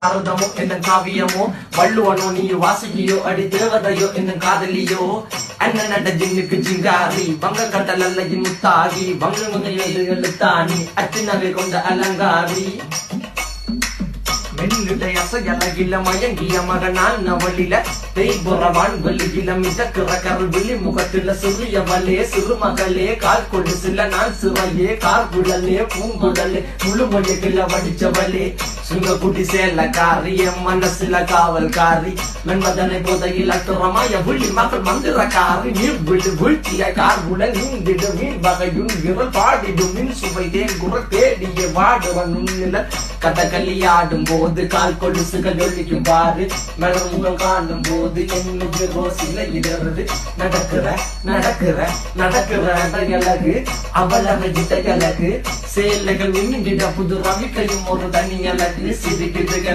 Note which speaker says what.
Speaker 1: அர்த்தமோ என்ன காவியமோ வள்ளுவனோ நீ வாசிக்கியோ அடி தேவதையோ என்ன காதலியோ அண்ணன் நட ஜின்னுக்கு ஜிங்காரி வங்க கடல் அல்லையின் முத்தாகி வங்க முகையெழுத்தானி அச்சினவை கொண்ட அலங்காரி மென்னிடைய அசையலகில மயங்கிய மகனான் நவளில தேய்புறவான் வெளியில மிதக்கிற கருவிழி முகத்தில சிறியவளே சிறுமகளே கால் கொண்டு சில நான் சிறையே கார்குழலே பூங்குழலே முழுமொழிகள வடிச்சவளே சுங்கக்குட்டி சேலக்காரி என் மனசுல காவல்காரி மென்பதனை போதையில் அத்துறமாய விழி மகள் மந்திரக்காரி நீர் விழு வீழ்த்திய கார்குழல் நீந்திடு மீன் வகையும் விரல் பாடிடும் மின் சுவை தேன் குரல் தேடிய வாடுவன் உன்னில கதகளி ஆடும் போது கால் கொலுசுகள் ஒழிக்கும் பாரு மலர் முகம் காணும் போது என்னுடைய ரோசில இடறது நடக்கிற நடக்கிற நடக்கிற அழகு அவளக இட்ட அழகு சேலைகள் மின்னிட புது ரவிக்கையும் ஒரு தனி அழகு சிரிக்குதுகள்